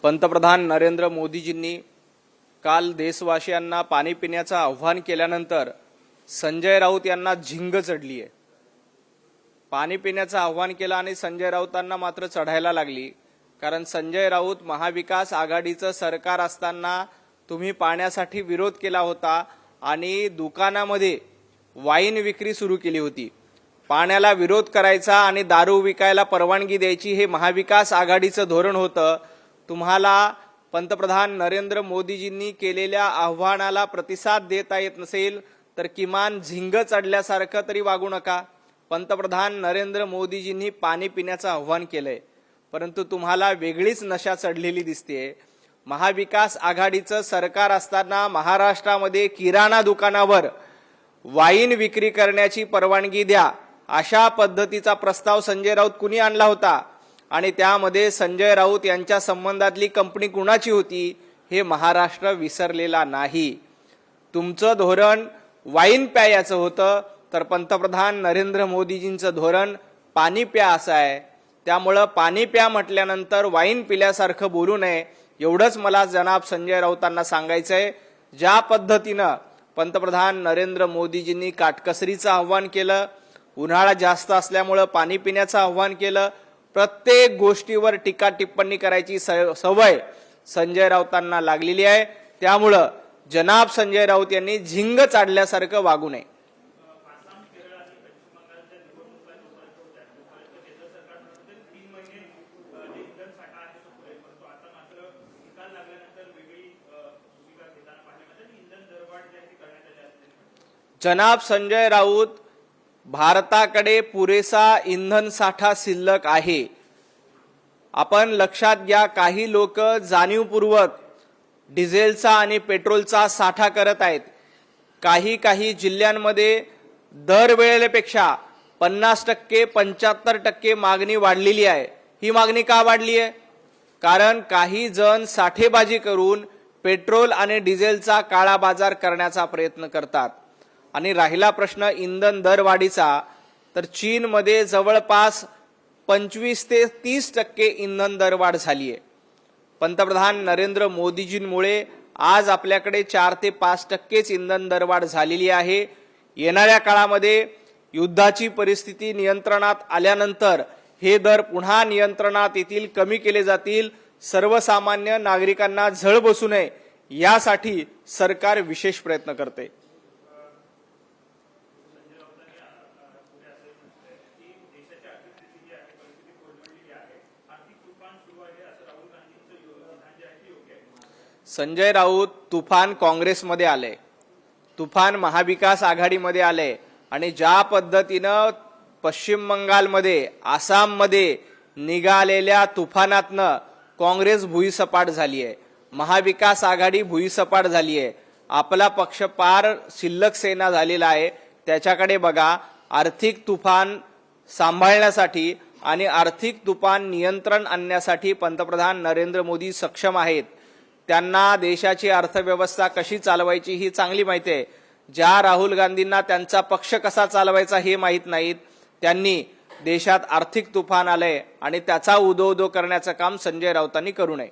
पंतप्रधान नरेंद्र मोदीजींनी काल देशवासियांना पाणी पिण्याचं आव्हान केल्यानंतर संजय राऊत यांना झिंग चढली आहे। पाणी पिण्याचं आव्हान केलं आणि संजय राऊतांना मात्र चढायला लागली, कारण संजय राऊत महाविकास आघाडीचं सरकार असताना तुम्ही पाण्यासाठी विरोध केला होता आणि दुकानामध्ये वाईन विक्री सुरू केली होती। पाण्याला विरोध करायचा आणि दारू विकायला परवानगी द्यायची हे महाविकास आघाडीचं धोरण होतं। तुम्हाला पंतप्रधान नरेंद्र मोदीजींनी केलेल्या आव्हानाला प्रतिसाद देता येत नसेल तर किमान झिंग चढल्यासारखं तरी वागू नका। पंतप्रधान नरेंद्र मोदीजींनी पाणी पिण्याचं आव्हान केलंय, परंतु तुम्हाला वेगळीच नशा चढलेली दिसते। महाविकास आघाडीचं सरकार असताना महाराष्ट्रामध्ये किराणा दुकानावर वाईन विक्री करण्याची परवानगी द्या अशा पद्धतीचा प्रस्ताव संजय राऊत कुणी आणला होता आणि त्यामध्ये संजय राऊत यांच्या संबंधातली कंपनी कुणाची होती हे महाराष्ट्र विसरलेला नाही। तुमचं धोरण वाईन प्यायचं होतं, तर पंतप्रधान नरेंद्र मोदीजींचं धोरण पाणी प्या असं आहे। त्यामुळं पाणी प्या म्हटल्यानंतर वाईन पिल्यासारखं बोलू नये, एवढंच मला जनाब संजय राऊतांना सांगायचंय। ज्या पद्धतीनं पंतप्रधान नरेंद्र मोदीजींनी काटकसरीचं आव्हान केलं, उन्हाळा जास्त असल्यामुळं पाणी पिण्याचं आव्हान केलं, प्रत्येक गोष्टीवर टीका टिप्पणी करायची सवय संजय राऊतांना लागलेली आहे। त्यामुळं जनाब संजय राऊत यांनी झिंग चाडल्यासारखं वागू नये। जनाब संजय राऊत, भारताकडे पुरेसा इंधन साठा शिल्लक आहे। आपण लक्षात घ्या, काही लोक जाणीवपूर्वक डिझेलचा आणि पेट्रोलचा साठा करत आहेत। काही जिल्ह्यांमध्ये दरवेळेपेक्षा 50% 75% मागणी वाढलेली आहे। ही मागणी का वाढली आहे? कारण काही जण साठेबाजी करून पेट्रोल आणि डिझेलचा काळा बाजार करण्याचा प्रयत्न करतात। आणि राहिला प्रश्न इंधन दरवाढीचा, तर चीनमध्ये जवळपास 25 ते 30% इंधन दरवाढ झाली आहे। पंतप्रधान नरेंद्र मोदीजींमुळे आज आपल्याकडे 4 ते 5% इंधन दरवाढ झालेली आहे। येणाऱ्या काळामध्ये युद्धाची परिस्थिती नियंत्रणात आल्यानंतर हे दर पुन्हा नियंत्रणात येतील, कमी केले जातील। सर्वसामान्य नागरिकांना झळ बसू नये यासाठी सरकार विशेष प्रयत्न करते। संजय राऊत, तुफान काँग्रेसमध्ये आले, तुफान महाविकास आघाडीमध्ये आले आणि ज्या पद्धतीनं पश्चिम बंगालमध्ये, आसाममध्ये निघालेल्या तुफानातनं काँग्रेस भुईसपाट झाली आहे, महाविकास आघाडी भुईसपाट झाली आहे। आपला पक्ष पार शिल्लक सेना झालेला आहे। त्याच्याकडे बघा, आर्थिक तुफान सांभाळण्यासाठी आणि आर्थिक तुफान नियंत्रण आणण्यासाठी पंतप्रधान नरेंद्र मोदी सक्षम आहेत। त्यांना देशाची अर्थव्यवस्था कशी चालवायची ही चांगली माहिती आहे। ज्या राहुल गांधींना त्यांचा पक्ष कसा चालवायचा हे माहित नाहीत, त्यांनी देशात आर्थिक तुफान आलंय आणि त्याचा उदो करण्याचं काम संजय राऊतांनी करू नये।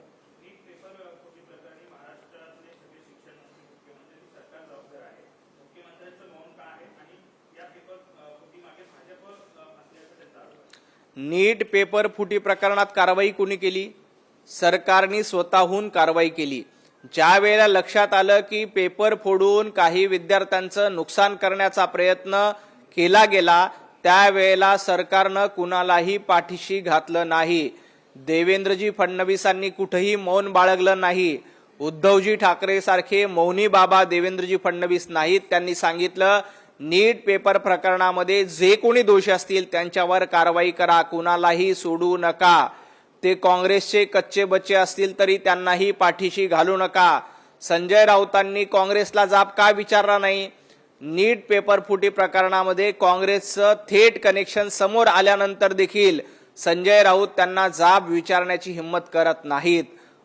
नीट पेपर फुटी प्रकरणात कारवाई कोणी केली? सरकारने स्वतःहून कारवाई केली। ज्या वेळेला लक्षात आलं की पेपर फोडून काही विद्यार्थ्यांचं नुकसान करण्याचा प्रयत्न केला गेला, त्यावेळेला सरकारनं कुणालाही पाठीशी घातलं नाही। देवेंद्रजी फडणवीसांनी कुठेही मौन बाळगलं नाही। उद्धवजी ठाकरे सारखे मौनी बाबा देवेंद्रजी फडणवीस नाहीत। त्यांनी सांगितलं, नीट पेपर प्रकरणामध्ये जे कोणी दोषी असतील त्यांच्यावर कारवाई करा, कुणालाही सोडू नका। ते काँग्रेसचे कच्चे बच्चे असतील तरी त्यांनाही पाठीशी घालू नका। संजय राऊतांनी काँग्रेसला जाब का विचारला नाही? नीट पेपर फुटी प्रकरणामध्ये काँग्रेसचं थेट कनेक्शन समोर आल्यानंतर देखील संजय राऊत त्यांना जाब विचारण्याची हिंमत करत नाहीत।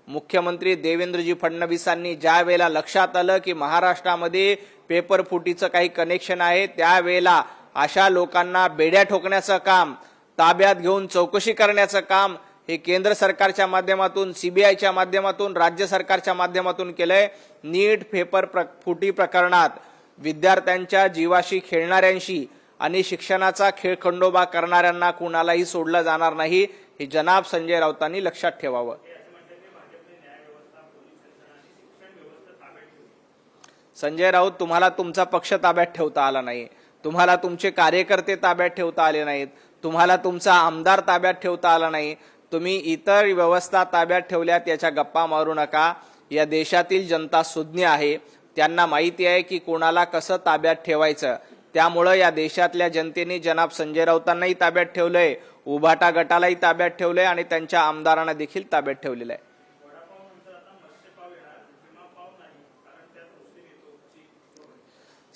मुख्यमंत्री देवेंद्रजी फडणवीसांनी ज्या वेळेला लक्षात आलं की महाराष्ट्रामध्ये पेपर फुटीचं काही कनेक्शन आहे, त्यावेळेला अशा लोकांना बेड्या ठोकण्याचं काम, ताब्यात घेऊन चौकशी करण्याचं काम हे केंद्र सरकारच्या माध्यमातून, सीबीआयच्या माध्यमातून, राज्य सरकारच्या माध्यमातून केलंय। नीट पेपर फुटी प्रकरणात विद्यार्थ्यांच्या जीवाशी खेळणाऱ्यांशी आणि शिक्षणाचा खेळखंडोबा करणाऱ्यांना कुणालाही सोडलं जाणार नाही, हे जनाब संजय राऊतांनी लक्षात ठेवावं। संजय राऊत, तुम्हाला तुमचा पक्ष ताब्यात ठेवता आला नाही, तुम्हाला तुमचे कार्यकर्ते ताब्यात ठेवता आले नाहीत, तुम्हाला तुमचा आमदार ताब्यात ठेवता आला नाही, तुम्ही इतर व्यवस्था ताब्यात ठेवल्यात याच्या गप्पा मारू नका। या देशातील जनता सुज्ञ आहे, त्यांना माहिती आहे की कोणाला कसं ताब्यात ठेवायचं। त्यामुळे या देशातल्या जनतेने जनाब संजय राऊतांनाही ताब्यात ठेवलंय, उभाटा गटालाही ताब्यात ठेवलंय आणि त्यांच्या आमदारांना देखील ताब्यात ठेवलेलं आहे।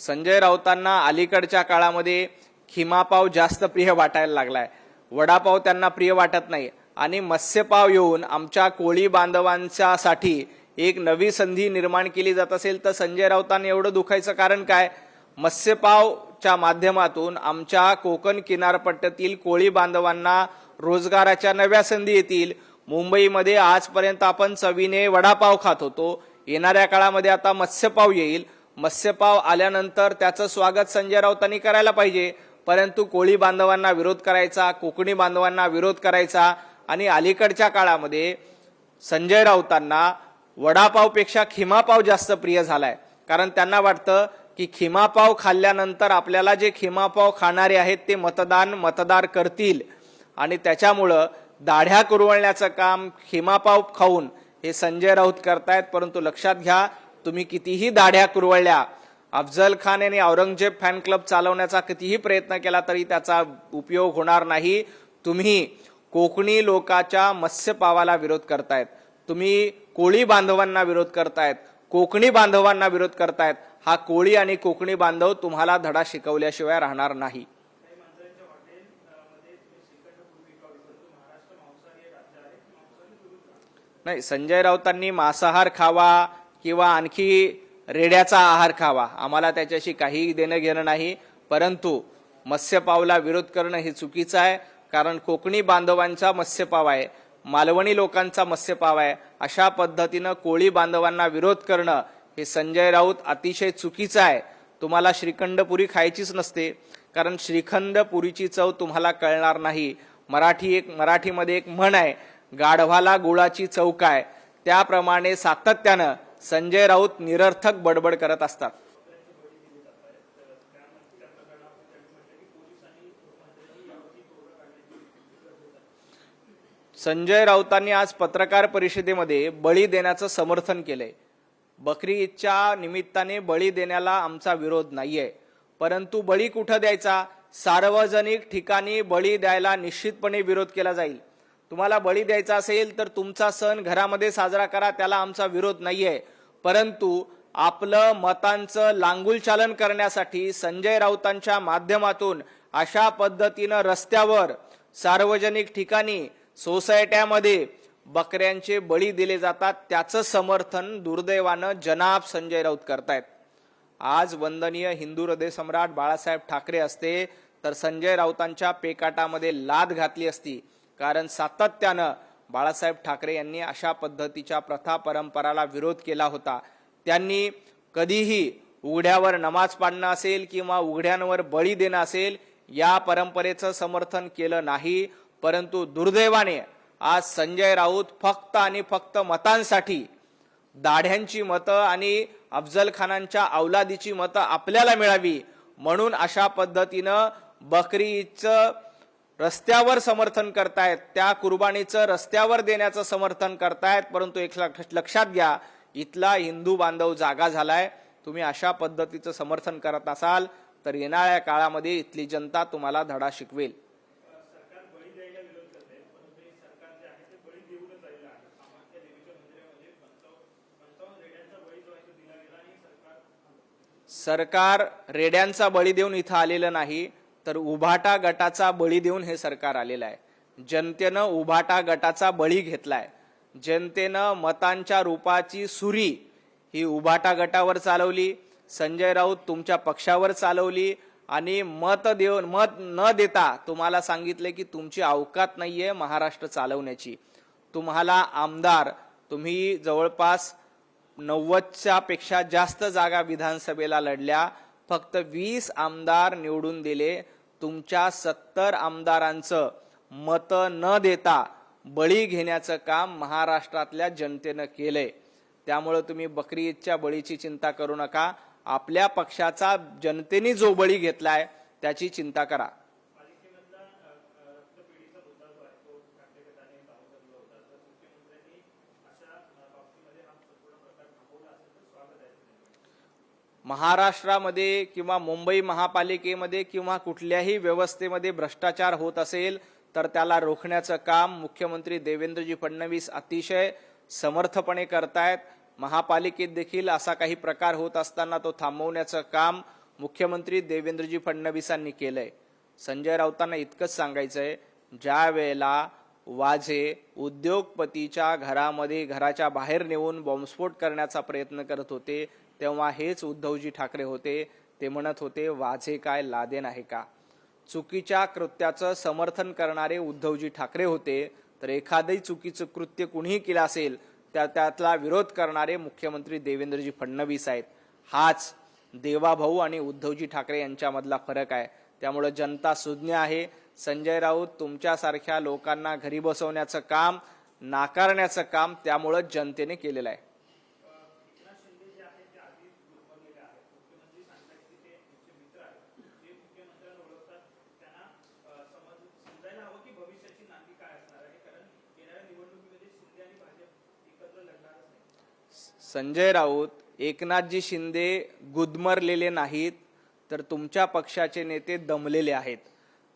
संजय राऊतांना अलीकडच्या काळामध्ये खिमापाव जास्त प्रिय वाटायला लागलाय, वडापाव त्यांना प्रिय वाटत नाही आणि मत्स्यपाव येऊन आमच्या कोळी बांधवांसाठी एक नवी संधी निर्माण केली जात असेल तर संजय राऊतांनी एवढं दुखायचं कारण काय? मत्स्यपावच्या माध्यमातून आमच्या कोकण किनारपट्टीतील कोळी बांधवांना रोजगाराच्या नव्या संधी येतील। मुंबईमध्ये आजपर्यंत आपण चवीने वडापाव खात होतो, येणाऱ्या काळामध्ये आता मत्स्यपाव येईल। मत्स्यपाव आल्यानंतर त्याचं स्वागत संजय राऊतांनी करायला पाहिजे, परंतु कोळी बांधवांना विरोध करायचा, कोकणी बांधवांना विरोध करायचा आणि अलीकडच्या काळामध्ये संजय राऊतांना वडापावपेक्षा खिमापाव जास्त प्रिय झालाय। कारण त्यांना वाटतं की खिमापाव खाल्ल्यानंतर आपल्याला जे खिमापाव खाणारे आहेत ते मतदार करतील आणि त्याच्यामुळं दाढ्या कुरवळण्याचं काम खिमापाव खाऊन हे संजय राऊत करतायत। परंतु लक्षात घ्या, तुम्ही कितीही दाढ्या कुरवळल्या, अफजल खान यांनी औरंगजेब फॅन क्लब चालवण्याचा कितीही प्रयत्न केला तरी त्याचा उपयोग होणार नाही। तुम्ही कोकणी लोकांच्या मत्स्यपावाला विरोध करतायत, तुम्ही कोळी बांधवांना विरोध करतायत, कोकणी बांधवांना विरोध करतायत। हा कोळी आणि कोकणी बांधव तुम्हाला धडा शिकवल्याशिवाय राहणार नाही। नाही, संजय राऊतांनी मांसाहार खावा किंवा आणखी रेड्याचा आहार खावा, आम्हाला त्याच्याशी काही देणं घेणं नाही, परंतु मत्स्यपावला विरोध करणं हे चुकीचं आहे। कारण कोकणी बांधवांचा मत्स्यपाव आहे, मालवणी लोकांचा मत्स्यपाव आहे, अशा पद्धतीनं कोळी बांधवांना विरोध करणं हे संजय राऊत अतिशय चुकीचं आहे। तुम्हाला श्रीखंडपुरी खायचीच नसते, कारण श्रीखंडपुरीची चव तुम्हाला कळणार नाही। मराठीमध्ये एक म्हण आहे, गाढवाला गुळाची चव काय, त्याप्रमाणे सातत्यानं संजय राऊत निरर्थक बडबड करत असतात। संजय राऊतांनी आज पत्रकार परिषदेमध्ये बळी देण्याचं समर्थन केलंय। बकरी ईदच्या निमित्ताने बळी देण्याला आमचा विरोध नाहीये, परंतु बळी कुठं द्यायचा? सार्वजनिक ठिकाणी बळी द्यायला निश्चितपणे विरोध केला जाईल। तुम्हाला बळी द्यायचा असेल तर तुमचा सण घरामध्ये साजरा करा, त्याला आमचा विरोध नाहीये, परंतु आपलं मतांचं लांगुलचालन करण्यासाठी संजय राऊतांच्या माध्यमातून अशा पद्धतीनं रस्त्यावर, सार्वजनिक ठिकाणी, सोसायट्यामध्ये बकऱ्यांचे बळी दिले जातात, त्याचं समर्थन दुर्दैवानं जनाब संजय राऊत करतायत। आज वंदनीय हिंदू हृदय सम्राट बाळासाहेब ठाकरे असते तर संजय राऊतांच्या पेकाटामध्ये लाद घातली असती, कारण सातत्यानं बाळासाहेब ठाकरे यांनी अशा पद्धतीच्या प्रथा परंपराला विरोध केला होता। त्यांनी कधीही उघड्यावर नमाज पाडणं असेल किंवा उघड्यांवर बळी देणं असेल या परंपरेचं समर्थन केलं नाही, परंतु दुर्दैवाने आज संजय राऊत फक्त आणि फक्त मतांसाठी, दाढ्यांची मतं आणि अफजल खानांच्या औलादीची मतं आपल्याला मिळावी म्हणून अशा पद्धतीनं बकरी ईदचं रस्त्यावर समर्थन करतायत, त्या कुर्बानीचं रस्त्यावर देण्याचं समर्थन करतायत। परंतु एक लक्षात घ्या, इथला हिंदू बांधव जागा झालाय। तुम्ही अशा पद्धतीचं समर्थन करत असाल तर येणाऱ्या काळामध्ये इथली जनता तुम्हाला धडा शिकवेल। सरकार रेड्यांचा बळी देऊन इथं आलेलं नाही, तर उभाटा गटाचा बळी देऊन हे सरकार आलेलं आहे। जनतेनं उभाटा गटाचा बळी घेतलाय, जनतेनं मतांच्या रूपाची सुरी ही उभाटा गटावर चालवली, संजय राऊत तुमच्या पक्षावर चालवली आणि मत न देता तुम्हाला सांगितले की तुमची अवकात नाहीये महाराष्ट्र चालवण्याची. तुम्हाला आमदार तुम्ही जवळपास 90च्या पेक्षा जास्त जागा विधानसभेला लढल्या, फक्त 20 आमदार निवडून दिले. तुमच्या 70 आमदारांचं मत न देता बळी घेण्याचं काम महाराष्ट्रातल्या जनतेनं केलंय. त्यामुळे तुम्ही बकरी ईदच्या बळीची चिंता करू नका. आपल्या पक्षाचा जनतेने जो बळी घेतलाय त्याची चिंता करा. महाराष्ट्रामध्ये किंवा मुंबई महापालिकेमध्ये किंवा कुठल्याही व्यवस्थेमध्ये भ्रष्टाचार होत असेल तर त्याला रोखण्याचं काम मुख्यमंत्री देवेंद्रजी फडणवीस अतिशय समर्थपणे करतायत. महापालिकेत देखील असा काही प्रकार होत असताना तो थांबवण्याचं काम मुख्यमंत्री देवेंद्रजी फडणवीसांनी केलंय. संजय राऊतांना इतकंच सांगायचंय, ज्या वेळेला वाझे उद्योगपतीच्या घराच्या बाहेर नेऊन बॉम्बस्फोट करण्याचा प्रयत्न करत होते तेव्हा हेच उद्धवजी ठाकरे होते. ते म्हणत होते वाझे काय लादेन आहे का. चुकीच्या कृत्याचं समर्थन करणारे उद्धवजी ठाकरे होते, तर एखादंही चुकीचं कृत्य कुणीही केलं असेल त्यातला विरोध करणारे मुख्यमंत्री देवेंद्रजी फडणवीस आहेत. हाच देवाभाऊ आणि उद्धवजी ठाकरे यांच्यामधला फरक आहे. त्यामुळे जनता सुज्ञ आहे. संजय राऊत तुमच्यासारख्या लोकांना घरी बसवण्याचं काम, नाकारण्याचं काम त्यामुळे जनतेने केलेलं आहे. संजय राऊत, एकनाथजी शिंदे गुदमरलेले नाहीत, तर तुमच्या पक्षाचे नेते दमलेले आहेत.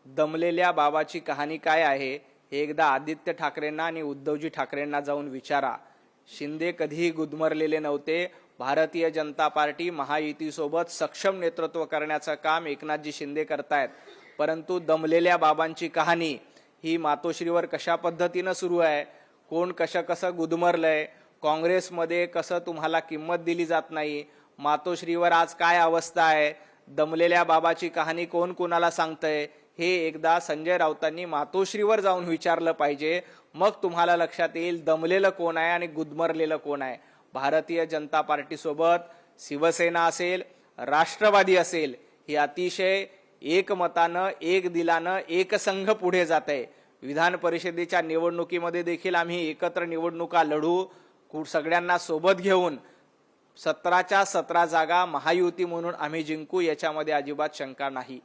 दमलेल्या बाबाची कहाणी काय आहे हे एकदा आदित्य ठाकरेंना आणि उद्धवजी ठाकरेंना जाऊन विचारा. शिंदे कधीही गुदमरलेले नव्हते. भारतीय जनता पार्टी महायुतीसोबत सक्षम नेतृत्व करण्याचं काम एकनाथजी शिंदे करतायत. परंतु दमलेल्या बाबांची कहाणी ही मातोश्रीवर कशा पद्धतीनं सुरू आहे, कोण कसं गुदमरलंय, काँग्रेसमध्ये कसं तुम्हाला किंमत दिली जात नाही, मातोश्रीवर आज काय अवस्था आहे, दमलेल्या बाबाची कहाणी कोण कोणाला सांगतंय, हे एकदा संजय राऊतांनी मातोश्रीवर जाऊन विचारलं पाहिजे. मग तुम्हाला लक्षात येईल दमलेलं कोण आहे आणि गुदमरलेलं कोण आहे. भारतीय जनता पार्टी सोबत शिवसेना असेल, राष्ट्रवादी असेल, ही अतिशय एकमतानं, एक दिलानं, एकसंघ पुढे जात आहे. विधान परिषदेच्या निवडणुकीमध्ये देखील आम्ही एकत्र निवडणुका लढू, सगळ्यांना सोबत घेऊन 17च्या 17 जागा महायुती म्हणून आम्ही जिंकू, याच्यामध्ये अजिबात शंका नाही.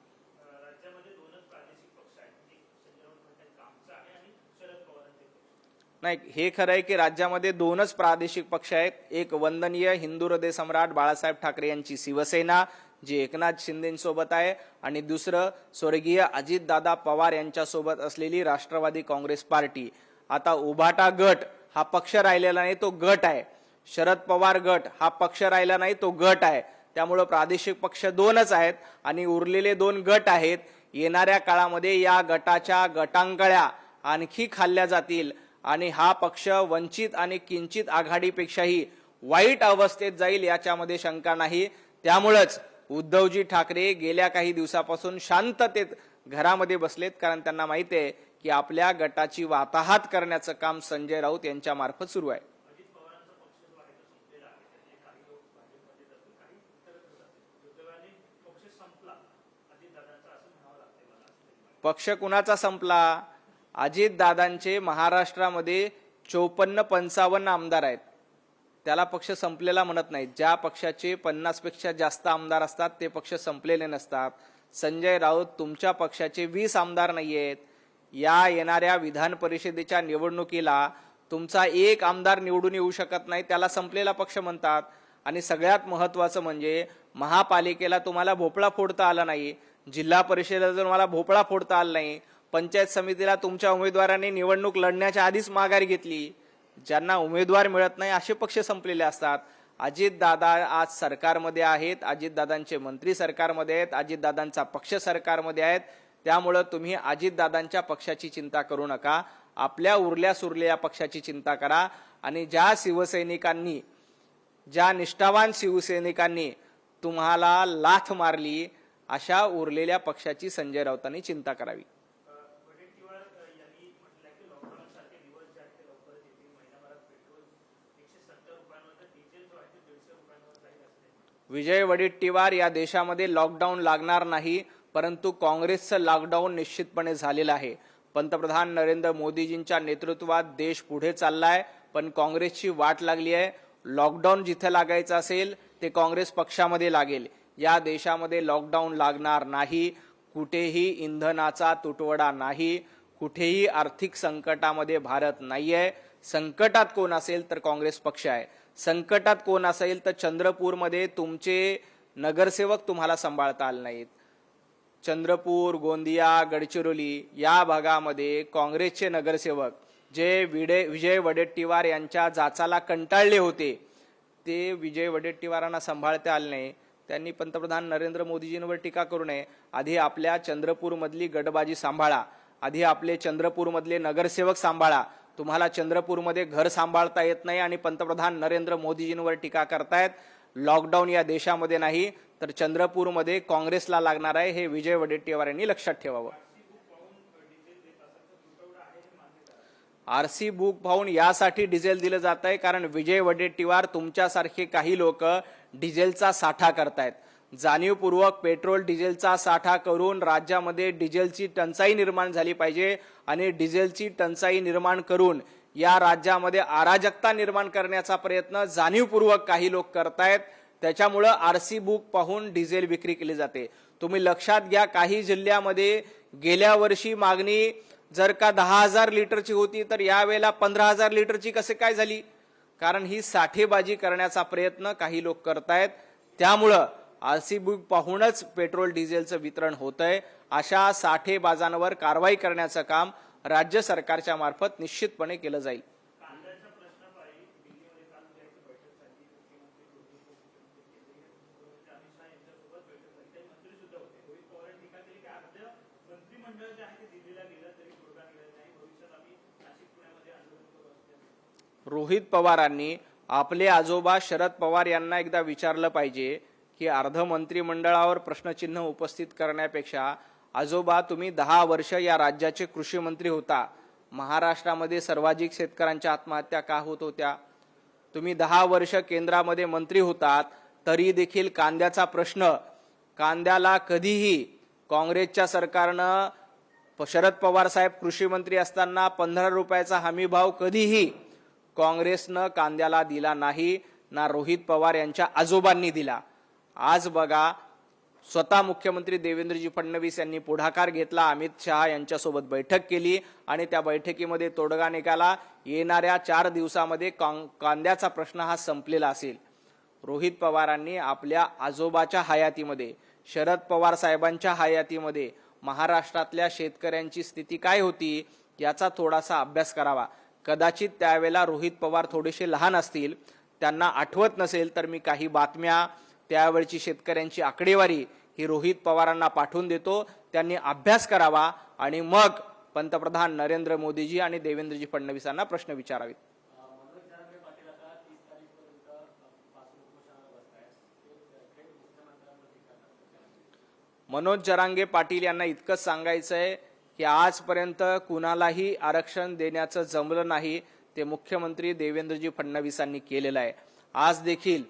नाही, हे खरं आहे की राज्यामध्ये दोनच प्रादेशिक पक्ष आहेत. एक वंदनीय हिंदू हृदय सम्राट बाळासाहेब ठाकरे यांची शिवसेना जी एकनाथ शिंदेसोबत आहे, आणि दुसरं स्वर्गीय अजितदादा पवार यांच्यासोबत असलेली राष्ट्रवादी काँग्रेस पार्टी. आता उभाटा गट हा पक्ष राहिलेला नाही, तो गट आहे. शरद पवार गट हा पक्ष राहिला नाही, तो गट आहे. त्यामुळे प्रादेशिक पक्ष दोनच आहेत आणि उरलेले दोन गट आहेत. येणाऱ्या काळामध्ये या गटाच्या गटांगळ्या आणखी खाल्ल्या जातील आणि हा पक्ष वंचित आणि किंचित आघाडीपेक्षाही वाईट अवस्थेत जाईल, याच्यामध्ये शंका नाही. त्यामुळेच उद्धवजी ठाकरे गेल्या काही दिवसापासून शांततेत घरामध्ये बसलेत, कारण त्यांना माहिती आहे की आपल्या गटाची वाताहत करण्याचं काम संजय राऊत यांच्या मार्फत सुरू आहे. पक्ष कुणाचा संपला? अजितदादांचे महाराष्ट्रामध्ये 54-55 आमदार आहेत. त्याला पक्ष संपलेला म्हणत नाहीत. ज्या पक्षाचे 50 पेक्षा जास्त आमदार असतात ते पक्ष संपलेले नसतात. संजय राऊत तुमच्या पक्षाचे 20 आमदार नाहीयेत. या येणाऱ्या विधान परिषदेच्या निवडणुकीला तुमचा एक आमदार निवडून येऊ शकत नाही, त्याला संपलेला पक्ष म्हणतात. आणि सगळ्यात महत्वाचं म्हणजे महापालिकेला तुम्हाला भोपळा फोडता आला नाही, जिल्हा परिषदेला तुम्हाला भोपळा फोडता आला नाही, पंचायत समितीला तुमच्या उमेदवारांनी निवडणूक लढण्याच्या आधीच माघार घेतली. ज्यांना उमेदवार मिळत नाही असे पक्ष संपलेले असतात. अजितदादा आज सरकारमध्ये आहेत, अजितदादांचे मंत्री सरकारमध्ये आहेत, अजितदादांचा पक्ष सरकारमध्ये आहेत. त्यामुळे तुम्ही अजितदादांच्या पक्षाची चिंता करू नका, आपल्या उरल्या सुरलेल्या पक्षाची चिंता करा. आणि ज्या शिवसैनिकांनी, ज्या निष्ठावान शिवसैनिकांनी तुम्हाला लाथ मारली अशा उरलेल्या पक्षाची संजय राऊतांनी चिंता करावी. विजय वडेट्टीवार, या देशामध्ये लॉकडाऊन लागणार नाही, परंतु काँग्रेसचं लॉकडाऊन निश्चितपणे झालेलं आहे. पंतप्रधान नरेंद्र मोदीजींच्या नेतृत्वात देश पुढे चाललाय, पण काँग्रेसची वाट लागली आहे. लॉकडाऊन जिथे लागायचं असेल ते काँग्रेस पक्षामध्ये लागेल. या देशामध्ये लॉकडाऊन लागणार नाही. कुठेही इंधनाचा तुटवडा नाही, कुठेही आर्थिक संकटामध्ये भारत नाहीये. संकटात कोण असेल तर काँग्रेस पक्ष आहे. संकटात कोण असेल तर चंद्रपूरमध्ये तुमचे नगरसेवक तुम्हाला सांभाळता आले नाहीत. चंद्रपूर, गोंदिया, गडचिरोली या भागामध्ये काँग्रेसचे नगरसेवक जे विजय वडेट्टीवार यांच्या जाचाला कंटाळले होते, ते विजय वडेट्टीवारांना सांभाळता आले नाही. त्यांनी पंतप्रधान नरेंद्र मोदीजींवर टीका करू नये. आधी आपल्या चंद्रपूरमधली गटबाजी सांभाळा, आधी आपले चंद्रपूरमधले नगरसेवक सांभाळा. तुम्हाला चंद्रपूरमध्ये घर सांभाळता येत नाही आणि पंतप्रधान नरेंद्र मोदीजींवर टीका करतायत. लॉकडाऊन या देशामध्ये नाही तर चंद्रपूरमध्ये काँग्रेसला लागणार आहे, हे विजय वडेट्टीवार यांनी लक्षात ठेवावं. आरसी बुक पाहून यासाठी डिझेल दिलं जात आहे कारण विजय वडेट्टीवार तुमच्यासारखे काही लोक डिझेलचा साठा करतायत. जाणीवपूर्वक पेट्रोल डिझेलचा साठा करून राज्यामध्ये डिझेलची टंचाई निर्माण झाली पाहिजे आणि डिझेलची टंचाई निर्माण करून या राज्यामध्ये अराजकता निर्माण करण्याचा प्रयत्न जाणीवपूर्वक काही लोक करतायत. त्याच्यामुळे आरसी बुक पाहून डिझेल विक्री केली जाते. तुम्ही लक्षात घ्या, काही जिल्ह्यामध्ये गेल्या वर्षी मागणी जर का 10,000 लिटरची होती तर यावेळेला 15,000 लिटरची कसे काय झाली? कारण ही साठेबाजी करण्याचा प्रयत्न काही लोक करतायत. त्यामुळं आरसी बुक पाहूनच पेट्रोल डिझेलचं वितरण होतंय. अशा साठेबाजांवर कारवाई करण्याचं काम राज्य सरकारच्या मार्फत निश्चितपणे केलं जाईल. रोहित पवारांनी आपले आजोबा शरद पवार यांना एकदा विचारलं पाहिजे की अर्ध मंत्रिमंडळावर प्रश्नचिन्ह उपस्थित करण्यापेक्षा आजोबा तुम्ही 10 वर्ष या राज्याचे कृषी मंत्री होता. महाराष्ट्रामध्ये सर्वाधिक शेतकऱ्यांच्या आत्महत्या का होत होत्या? तुम्ही 10 वर्ष केंद्रामध्ये मंत्री होतात तरी देखील कांद्याचा प्रश्न, कांद्याला कधीही काँग्रेसच्या सरकारनं, शरद पवार साहेब कृषी मंत्री असताना 15 रुपयाचा हमी भाव कधीही काँग्रेसनं कांद्याला दिला नाही, ना रोहित पवार यांच्या आजोबांनी दिला. आज बघा, स्वतः मुख्यमंत्री देवेंद्रजी फडणवीस यांनी पुढाकार घेतला, अमित शहा यांच्यासोबत बैठक केली आणि त्या बैठकीमध्ये तोडगा निघाला. येणाऱ्या 4 दिवसामध्ये कांद्याचा प्रश्न हा संपलेला असेल. रोहित पवारांनी आपल्या आजोबाच्या हयातीमध्ये, शरद पवार साहेबांच्या हयातीमध्ये महाराष्ट्रातल्या शेतकऱ्यांची स्थिती काय होती याचा थोडासा अभ्यास करावा. कदाचित त्यावेळेला रोहित पवार थोडेसे लहान असतील, त्यांना आठवत नसेल, तर मी काही बातम्या, त्यावेळची शेतकऱ्यांची आकडेवारी ही रोहित पवारांना पाठवून देतो. त्यांनी अभ्यास करावा आणि मग पंतप्रधान नरेंद्र मोदीजी आणि देवेंद्रजी फडणवीसांना प्रश्न विचारावेत. मनोज जरांगे पाटील यांना इतकंच सांगायचंय की आजपर्यंत कुणालाही आरक्षण देण्याचं जमलं नाही, ते मुख्यमंत्री देवेंद्रजी फडणवीसांनी केलेलं आहे. आज देखील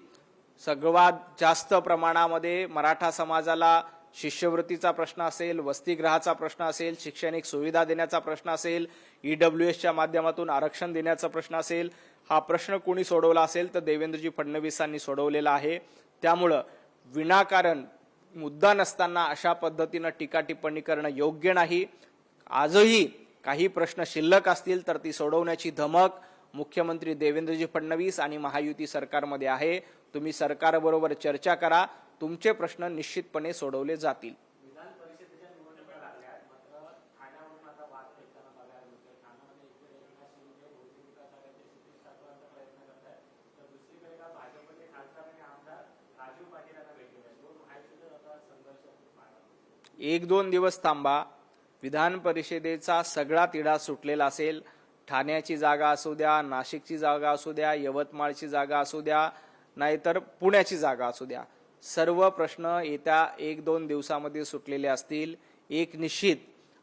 सर्वात जास्त प्रमाणामध्ये मराठा समाजाला शिष्यवृत्तीचा प्रश्न असेल, वसतिगृहाचा प्रश्न असेल, शैक्षणिक सुविधा देण्याचा प्रश्न असेल, ईडब्ल्यूएसच्या माध्यमातून आरक्षण देण्याचा प्रश्न असेल, हा प्रश्न कोणी सोडवला असेल तर देवेंद्रजी फडणवीसांनी सोडवलेला आहे. त्यामुळं विनाकारण मुद्दा नसताना अशा पद्धतीनं टीका टिप्पणी करणं योग्य नाही. आजही काही प्रश्न शिल्लक असतील तर ती सोडवण्याची धमक मुख्यमंत्री देवेंद्रजी फडणवीस आणि महायुती सरकारमध्ये आहे. तुम्ही सरकारबरोबर चर्चा करा, तुमचे प्रश्न निश्चितपणे सोडवले जातील. एक 2 दिवस थांबा. विधान परिषदेचा सगळा तिढा सुटलेला असेल. ठाण्याची जागा असू द्या, नाशिकची जागा असू द्या, यवतमाळची जागा असू द्या, नाहीतर पुण्याची जागा असू द्या, सर्व प्रश्न येत्या 1-2 दिवसामध्ये सुटलेले असतील. एक निश्चित,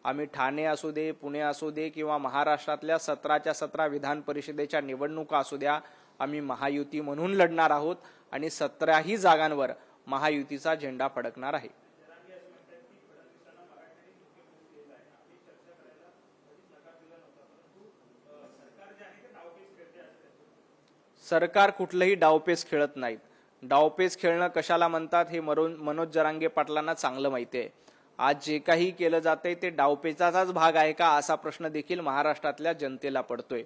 आम्ही ठाणे असू दे, पुणे असू दे किंवा महाराष्ट्रातल्या 17च्या 17 विधान परिषदेच्या निवडणुका असू द्या, आम्ही महायुती म्हणून लढणार आहोत आणि 17ही जागांवर महायुतीचा झेंडा फडकणार आहे. सरकार कुठलंही डावपेच खेळत नाहीत. डावपेच खेळणं कशाला म्हणतात हे मनोज जरांगे पाटलांना चांगलं माहिती आहे. आज जे काही केलं जातंय ते डावपेचाचाच भाग आहे का असा प्रश्न देखील महाराष्ट्रातल्या जनतेला पडतोय.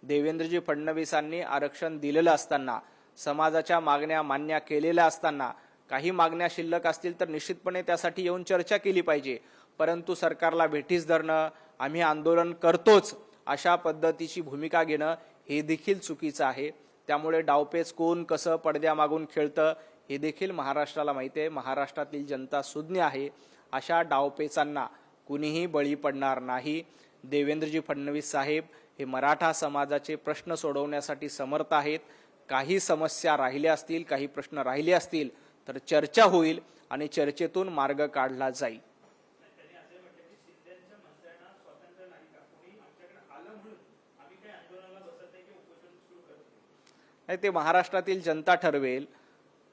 देवेंद्रजी फडणवीसांनी आरक्षण दिलेलं असताना, समाजाच्या मागण्या मान्य केलेल्या असताना, काही मागण्या शिल्लक असतील तर निश्चितपणे त्यासाठी येऊन चर्चा केली पाहिजे. परंतु सरकारला भेटीस धरणं, आम्ही आंदोलन करतोच अशा पद्धतीची भूमिका घेणं हे देखील चुकीचं आहे. त्यामुळे डावपेच कोण कसं पडद्यामागून खेळतं हे देखील महाराष्ट्राला माहिती आहे. महाराष्ट्रातील जनता सुज्ञ आहे. अशा डावपेचांना कुणीही बळी पडणार नाही. देवेंद्रजी फडणवीस साहेब हे मराठा समाजाचे प्रश्न सोडवण्यासाठी समर्थ आहेत. काही समस्या राहिल्या असतील, काही प्रश्न राहिले असतील तर चर्चा होईल आणि चर्चेतून मार्ग काढला जाईल. नाही, ते महाराष्ट्रातील जनता ठरवेल.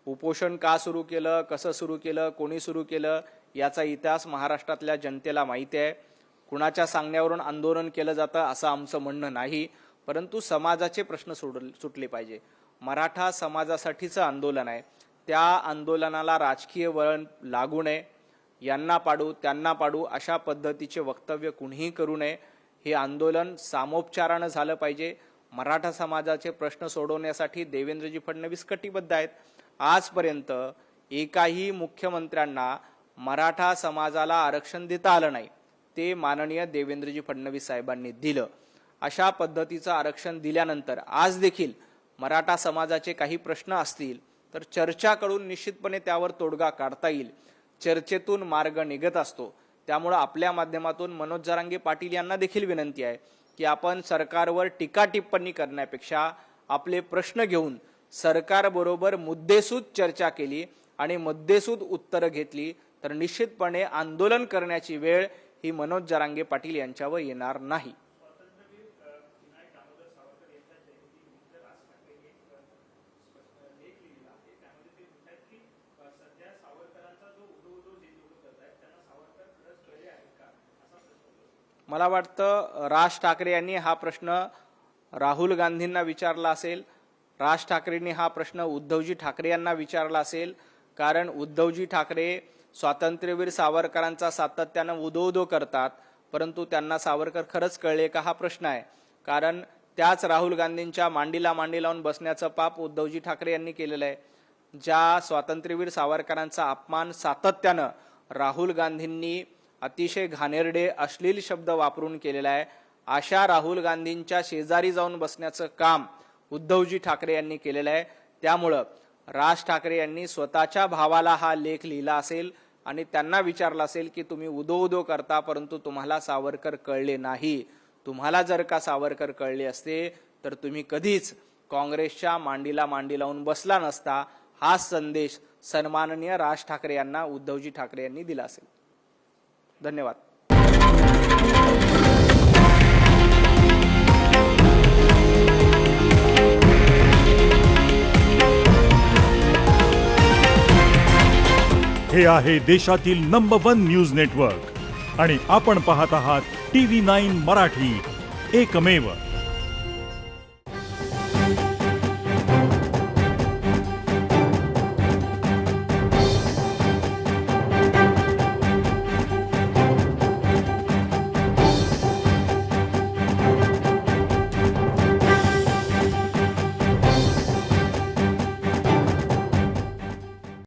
उपोषण का सुरू केलं, कसं सुरू केलं, कोणी सुरू केलं याचा इतिहास महाराष्ट्रातल्या जनतेला माहिती आहे. कुणाच्या सांगण्यावरून आंदोलन केलं जातं असं आमचं म्हणणं नाही, परंतु समाजाचे प्रश्न सुटले पाहिजे. मराठा समाजासाठीचं आंदोलन आहे. त्या आंदोलनाला राजकीय वळण लागू नये. यांना पाडू त्यांना पाडू अशा पद्धतीचे वक्तव्य कुणीही करू नये. हे आंदोलन सामोपचारानं झालं पाहिजे. मराठा समाजाचे प्रश्न सोडवण्यासाठी देवेंद्रजी फडणवीस कटिबद्ध आहेत. आजपर्यंत एकाही मुख्यमंत्र्यांना मराठा समाजाला आरक्षण देता आलं नाही. ते माननीय देवेंद्रजी फडणवीस साहेबांनी दिलं. अशा पद्धतीचं आरक्षण दिल्यानंतर आज देखील मराठा समाजाचे काही प्रश्न असतील तर चर्चा करून निश्चितपणे त्यावर तोडगा काढता येईल. चर्चेतून मार्ग निघत असतो. त्यामुळे आपल्या माध्यमातून मनोज जरांगे पाटील यांना देखील विनंती आहे की आपण सरकारवर टीका टिप्पणी करण्यापेक्षा आपले प्रश्न घेऊन सरकारबरोबर मुद्देसूद चर्चा केली आणि मुद्देसूद उत्तरं घेतली तर निश्चितपणे आंदोलन करण्याची वेळ ही मनोज जरांगे पाटील यांच्यावर येणार नाही. मला वाटतं राज ठाकरे यांनी हा प्रश्न राहुल गांधींना विचारला असेल. राज ठाकरेंनी हा प्रश्न उद्धवजी ठाकरे यांना विचारला असेल. कारण उद्धवजी ठाकरे स्वातंत्र्यवीर सावरकरांचा सातत्यानं उदो करतात, परंतु त्यांना सावरकर खरंच कळले का हा प्रश्न आहे. कारण त्याच राहुल गांधींच्या मांडीला मांडी लावून बसण्याचं पाप उद्धवजी ठाकरे यांनी केलेलं आहे. ज्या स्वातंत्र्यवीर सावरकरांचा अपमान सातत्यानं राहुल गांधींनी अतिशय घाणेरडे अश्लील शब्द वापरून केलेला आहे, अशा राहुल गांधींच्या शेजारी जाऊन बसण्याचं काम उद्धवजी ठाकरे यांनी केलेलं आहे. त्यामुळं राज ठाकरे यांनी स्वतःच्या भावाला हा लेख लिहिला असेल आणि त्यांना विचारलं असेल की तुम्ही उदो करता परंतु तुम्हाला सावरकर कळले नाही. तुम्हाला जर का सावरकर कळले असते तर तुम्ही कधीच काँग्रेसच्या मांडीला मांडी लावून बसला नसता. हा संदेश सन्माननीय राज ठाकरे यांना उद्धवजी ठाकरे यांनी दिला असेल. धन्यवाद. हे आहे देशातील नंबर 1 न्यूज नेटवर्क आणि आपण पाहत आहात TV9 मराठी, एकमेव.